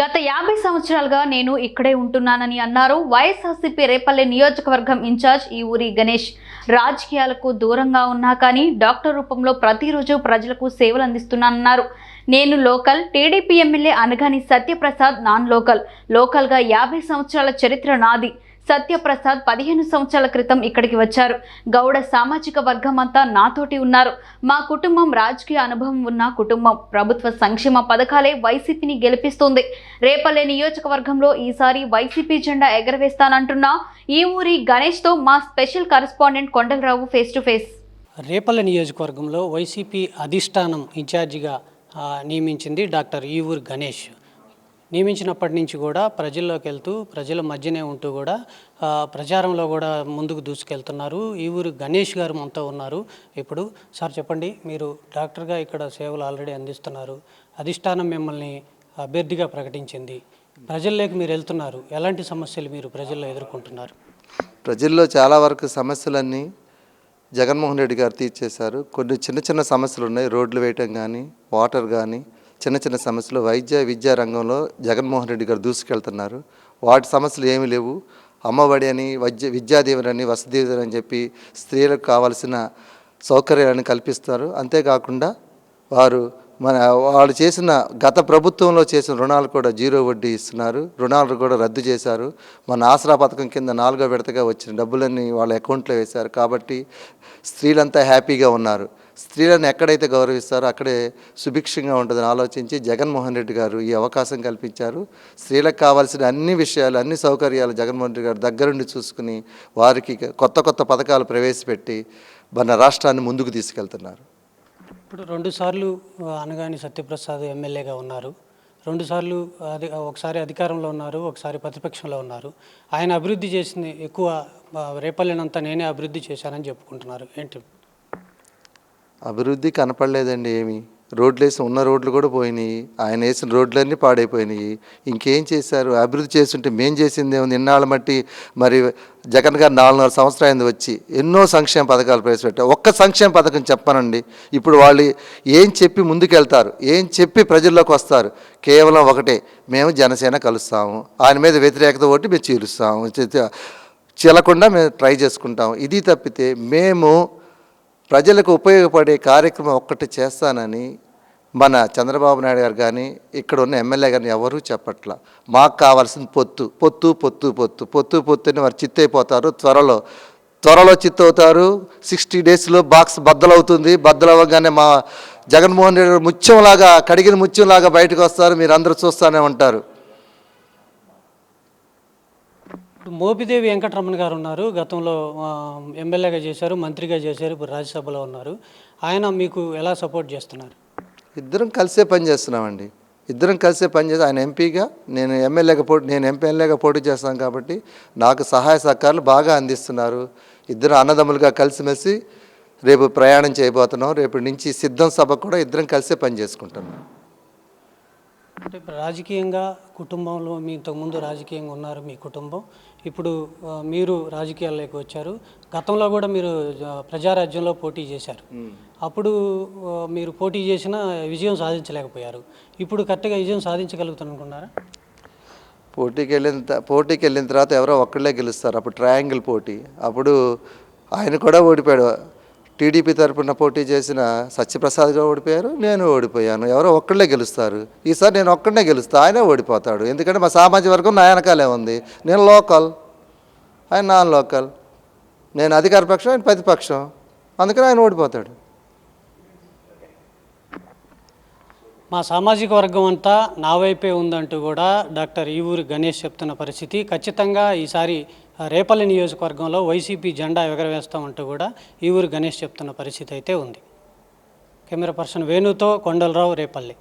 గత 50 సంవత్సరాలుగా నేను ఇక్కడే ఉంటున్నానని అన్నారు వైఎస్ఆర్సీపీ రేపల్లె నియోజకవర్గం ఇన్ఛార్జ్ ఈ ఊరి గణేష్. రాజకీయాలకు దూరంగా ఉన్నా కానీ డాక్టర్ రూపంలో ప్రతిరోజు ప్రజలకు సేవలు అందిస్తున్నానన్నారు. నేను local, TDP MLA Anagani Satyaprasad non లోకల్గా 50 సంవత్సరాల చరిత్ర నాది. సత్యప్రసాద్ 15 సంవత్సరాల క్రితం ఇక్కడికి వచ్చారు. గౌడ సామాజిక వర్గం అంతా నాతోటి ఉన్నారు. మా కుటుంబం రాజకీయ అనుభవం ఉన్న కుటుంబం. ప్రభుత్వ సంక్షేమ పథకాలే వైసీపీని గెలిపిస్తుంది. రేపల్లె నియోజకవర్గంలో ఈసారి వైసీపీ జెండా ఎగరవేస్తానంటున్న ఈ ఊరి గణేష్తో మా special correspondent Kondalarao face to face. Repalle నియోజకవర్గంలో వైసీపీ అధిష్టానం ఇన్ఛార్జిగా నియమించింది డాక్టర్ ఈ ఊరి గణేష్. నియమించినప్పటి నుంచి కూడా ప్రజల్లోకి వెళ్తూ ప్రజల మధ్యనే ఉంటూ కూడా ప్రచారంలో కూడా ముందుకు దూసుకెళ్తున్నారు. ఈ ఊరు గణేష్ గారు మనతో ఉన్నారు. ఇప్పుడు సార్ చెప్పండి, మీరు డాక్టర్గా ఇక్కడ సేవలు ఆల్రెడీ అందిస్తున్నారు. అధిష్టానం మిమ్మల్ని అభ్యర్థిగా ప్రకటించింది. ప్రజల్లోకి మీరు వెళ్తున్నారు. ఎలాంటి సమస్యలు మీరు ప్రజల్లో ఎదుర్కొంటున్నారు? ప్రజల్లో చాలా వరకు సమస్యలన్నీ జగన్మోహన్ రెడ్డి గారు తీర్చేశారు. కొన్ని చిన్న చిన్న సమస్యలు ఉన్నాయి. రోడ్లు వేయటం కానీ, వాటర్ కానీ, చిన్న చిన్న సమస్యలు. విద్యా రంగంలో జగన్మోహన్ రెడ్డి గారు దూసుకెళ్తున్నారు. వాటి సమస్యలు ఏమీ లేవు. అమ్మఒడి అని, విద్యాదీవెన అని, వసతి దీవెన అని చెప్పి స్త్రీలకు కావాల్సిన సౌకర్యాలను కల్పిస్తారు. అంతేకాకుండా వాళ్ళు చేసిన గత ప్రభుత్వంలో చేసిన రుణాలు కూడా 0 వడ్డీ ఇస్తున్నారు. రుణాలు కూడా రద్దు చేశారు. మన ఆసరా పథకం కింద 4వ విడతగా వచ్చిన డబ్బులన్నీ వాళ్ళ అకౌంట్లో వేశారు. కాబట్టి స్త్రీలంతా హ్యాపీగా ఉన్నారు. స్త్రీలను ఎక్కడైతే గౌరవిస్తారో అక్కడే సుభిక్షంగా ఉంటుందని ఆలోచించి జగన్మోహన్ రెడ్డి గారు ఈ అవకాశం కల్పించారు. స్త్రీలకు కావాల్సిన అన్ని విషయాలు, అన్ని సౌకర్యాలు జగన్మోహన్ రెడ్డి గారు దగ్గరుండి చూసుకుని వారికి కొత్త కొత్త పథకాలు ప్రవేశపెట్టి మన రాష్ట్రాన్ని ముందుకు తీసుకెళ్తున్నారు. ఇప్పుడు 2 సార్లు అనగాని సత్యప్రసాద్ ఎమ్మెల్యేగా ఉన్నారు. 2 సార్లు ఒకసారి అధికారంలో ఉన్నారు, ఒకసారి ప్రతిపక్షంలో ఉన్నారు. ఆయన అభివృద్ధి చేసింది ఎక్కువ. రేపల్లెనంతా నేనే అభివృద్ధి చేశానని చెప్పుకుంటున్నారు. ఏంటి అభివృద్ధి? కనపడలేదండి ఏమి. ఉన్న రోడ్లు కూడా పోయినాయి. ఆయన వేసిన రోడ్లన్నీ పాడైపోయినాయి. ఇంకేం చేశారు? అభివృద్ధి చేస్తుంటే మేం చేసింది ఏముంది? ఇన్నాళ్ళ మట్టి మరి జగన్ గారు 4.5 సంవత్సరాలు వచ్చి ఎన్నో సంక్షేమ పథకాలు ప్రవేశపెట్టారు. ఒక్క సంక్షేమ పథకం చెప్పనండి. ఇప్పుడు వాళ్ళు ఏం చెప్పి ముందుకెళ్తారు, ఏం చెప్పి ప్రజల్లోకి వస్తారు? కేవలం ఒకటే, మేము జనసేన కలుస్తాము, ఆయన మీద వ్యతిరేకత ఓటి మేము చీలుస్తాము, చీలకుండా మేము ట్రై చేసుకుంటాము. ఇది తప్పితే మేము ప్రజలకు ఉపయోగపడే కార్యక్రమం ఒక్కటి చేస్తానని మన చంద్రబాబు నాయుడు గారు కానీ ఇక్కడ ఉన్న ఎమ్మెల్యే గారిని ఎవరూ చెప్పట్లా. మాకు కావాల్సింది పొత్తుని వారు చిత్తైపోతారు. త్వరలో చిత్తవుతారు. 60 డేస్లో బాక్స్ బద్దలవుతుంది. బద్దలవ్వగానే మా జగన్మోహన్ రెడ్డి ముత్యంలాగా, కడిగిన ముత్యంలాగా బయటకు వస్తారు. మీరు అందరూ చూస్తూనే ఉంటారు. మోపిదేవి వెంకటరమణ గారు ఉన్నారు. గతంలో ఎమ్మెల్యేగా చేశారు, మంత్రిగా చేశారు, ఇప్పుడు రాజ్యసభలో ఉన్నారు. ఆయన మీకు ఎలా సపోర్ట్ చేస్తున్నారు? ఇద్దరం కలిసే పనిచేస్తున్నామండి. ఆయన ఎంపీగా, నేను ఎమ్మెల్యేగా పోటీ చేస్తాను కాబట్టి నాకు సహాయ సహకారాలు బాగా అందిస్తున్నారు. ఇద్దరు అన్నదమ్ములుగా కలిసిమెలిసి రేపు ప్రయాణం చేయబోతున్నాం. రేపు నుంచి సిద్ధం సభ కూడా ఇద్దరం కలిసే పనిచేసుకుంటున్నాం. అంటే రాజకీయంగా కుటుంబంలో మీ ఇంతకుముందు రాజకీయంగా ఉన్నారు మీ కుటుంబం, ఇప్పుడు మీరు రాజకీయాల్లోకి వచ్చారు. గతంలో కూడా మీరు ప్రజారాజ్యంలో పోటీ చేశారు. అప్పుడు మీరు పోటీ చేసినా విజయం సాధించలేకపోయారు. ఇప్పుడు కరెక్ట్గా విజయం సాధించగలుగుతారనుకున్నారా? పోటీకి వెళ్ళిన తర్వాత ఎవరో ఒక్కళ్ళే గెలుస్తారు. అప్పుడు ట్రయాంగిల్ పోటీ. అప్పుడు ఆయన కూడా ఓడిపోయాడు. టీడీపీ తరఫున పోటీ చేసిన సత్యప్రసాద్ గారు ఓడిపోయారు, నేను ఓడిపోయాను. ఎవరో ఒక్కళ్ళే గెలుస్తారు. ఈసారి నేను ఒక్కడనే గెలుస్తాను, ఆయనే ఓడిపోతాడు. ఎందుకంటే మా సామాజిక వర్గం నా వెనకాలే ఉంది. నేను లోకల్, ఆయన నాన్ లోకల్. నేను అధికార పక్షం, ఆయన ప్రతిపక్షం. అందుకని ఆయన ఓడిపోతాడు. మా సామాజిక వర్గం అంతా నా వైపే ఉందంటూ కూడా డాక్టర్ ఈ ఊరి గణేష్ చెప్తున్న పరిస్థితి. ఖచ్చితంగా ఈసారి రేపల్లె నియోజకవర్గంలో వైసీపీ జెండా ఎగరవేస్తామంటూ కూడా ఈ ఊరి గణేష్ చెప్తున్న పరిస్థితి అయితే ఉంది. కెమెరా పర్సన్ వేణుతో కొండలరావు, రేపల్లె.